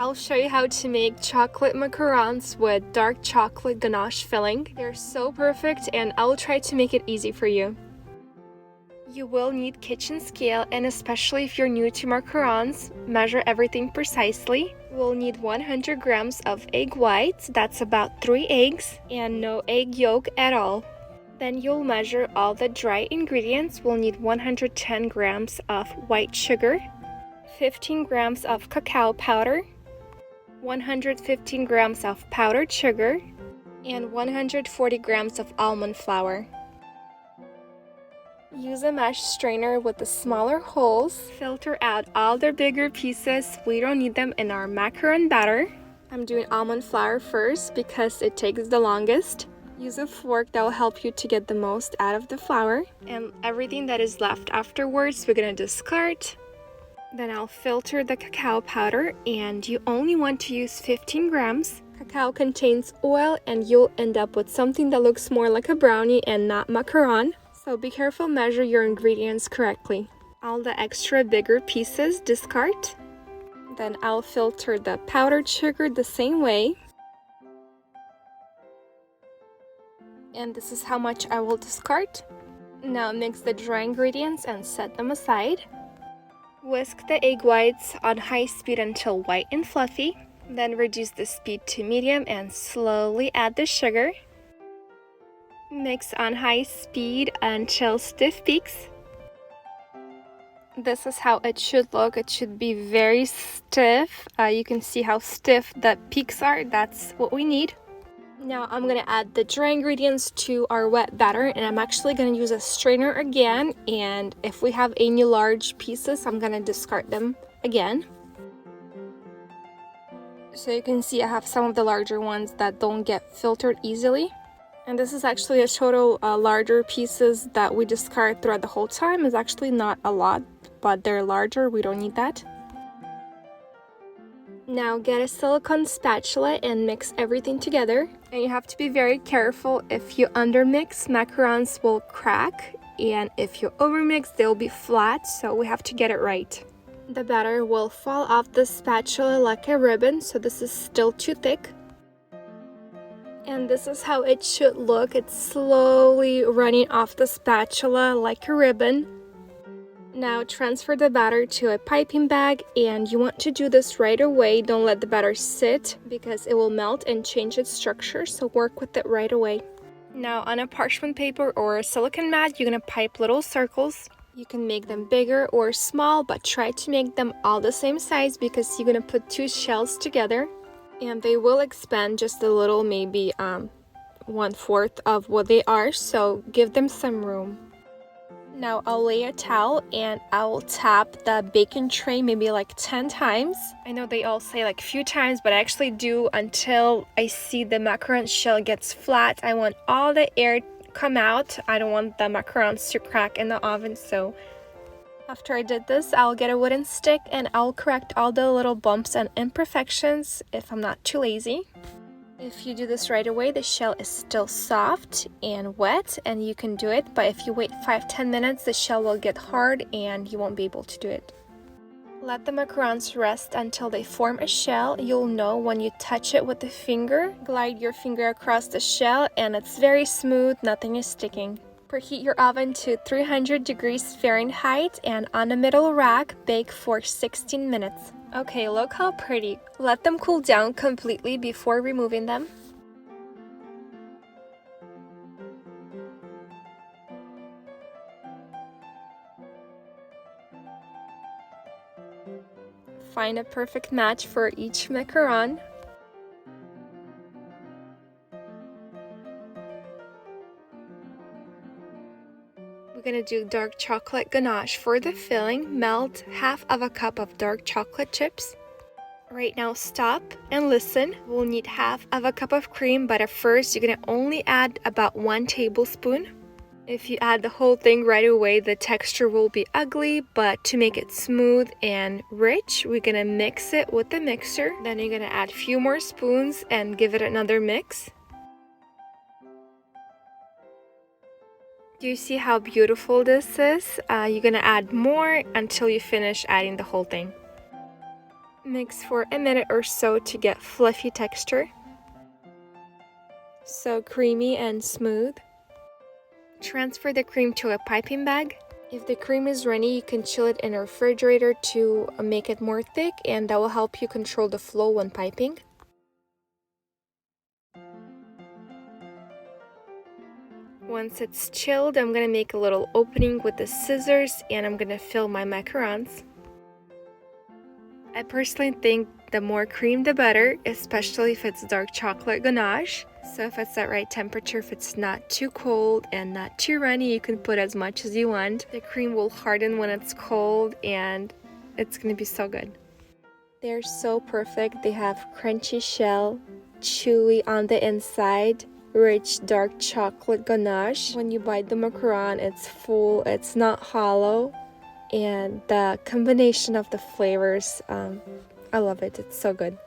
I'll show you how to make chocolate macarons with dark chocolate ganache filling. They're so perfect and I'll try to make it easy for you. You will need kitchen scale, and especially if you're new to macarons, measure everything precisely. We'll need 100 grams of egg whites, that's about 3 eggs, and no egg yolk at all. Then you'll measure all the dry ingredients. We'll need 110 grams of white sugar, 15 grams of cacao powder, 115 grams of powdered sugar, and 140 grams of almond flour. Use a mesh strainer with the smaller holes. Filter out all the bigger pieces. We don't need them in our macaron batter. I'm doing almond flour first because it takes the longest. Use a fork that will help you to get the most out of the flour. And everything that is left afterwards, we're gonna discard. Then I'll filter the cacao powder, and you only want to use 15 grams. Cacao contains oil and you'll end up with something that looks more like a brownie and not macaron. So be careful, measure your ingredients correctly. All the extra bigger pieces discard. Then I'll filter the powdered sugar the same way. And this is how much I will discard. Now mix the dry ingredients and set them aside. Whisk the egg whites on high speed until white and fluffy. Then reduce the speed to medium and slowly add the sugar. Mix on high speed until stiff peaks. This is how it should look. It should be very stiff. You can see how stiff the peaks are. That's what we need. Now I'm gonna add the dry ingredients to our wet batter, and I'm actually gonna use a strainer again, and if we have any large pieces, I'm gonna discard them again. So you can see I have some of the larger ones that don't get filtered easily. And this is actually a total larger pieces that we discard throughout the whole time. It's actually not a lot, but they're larger. We don't need that. Now get a silicone spatula and mix everything together. And you have to be very careful. If you undermix, macarons will crack. And if you overmix, they'll be flat. So we have to get it right. The batter will fall off the spatula like a ribbon. So this is still too thick. And this is how it should look. It's slowly running off the spatula like a ribbon. Now transfer the batter to a piping bag, and you want to do this right away. Don't let the batter sit because it will melt and change its structure, so work with it right away. Now on a parchment paper or a silicone mat, you're going to pipe little circles. You can make them bigger or small, but try to make them all the same size because you're going to put 2 shells together. And they will expand just a little, maybe 1/4 of what they are, so give them some room. Now I'll lay a towel and I'll tap the baking tray maybe like 10 times. I know they all say like few times, but I actually do until I see the macaron shell gets flat. I want all the air come out. I don't want the macarons to crack in the oven, so after I did this, I'll get a wooden stick and I'll correct all the little bumps and imperfections if I'm not too lazy. If you do this right away, the shell is still soft and wet and you can do it, but if you wait 5-10 minutes, the shell will get hard and you won't be able to do it. Let the macarons rest until they form a shell. You'll know when you touch it with the finger. Glide your finger across the shell and it's very smooth, nothing is sticking. Preheat your oven to 300 degrees Fahrenheit and on a middle rack, bake for 16 minutes. Okay, look how pretty. Let them cool down completely before removing them. Find a perfect match for each macaron. We're gonna do dark chocolate ganache for the filling. Melt 1/2 of a cup of dark chocolate chips. Right now stop and listen. We'll need 1/2 of a cup of cream, but at first you're gonna only add about 1 tablespoon. If you add the whole thing right away, the texture will be ugly, but to make it smooth and rich, we're gonna mix it with the mixer. Then you're gonna add a few more spoons and give it another mix. Do you see how beautiful this is? You're gonna add more until you finish adding the whole thing. Mix for a minute or so to get fluffy texture. So creamy and smooth. Transfer the cream to a piping bag. If the cream is runny, you can chill it in a refrigerator to make it more thick, and that will help you control the flow when piping. Once it's chilled, I'm gonna make a little opening with the scissors and I'm gonna fill my macarons. I personally think the more cream the better, especially if it's dark chocolate ganache. So if it's that right temperature, if it's not too cold and not too runny, you can put as much as you want. The cream will harden when it's cold and it's gonna be so good. They're so perfect. They have crunchy shell, chewy on the inside, rich dark chocolate ganache. When you bite the macaron, it's full, it's not hollow, and the combination of the flavors, I love it. It's so good.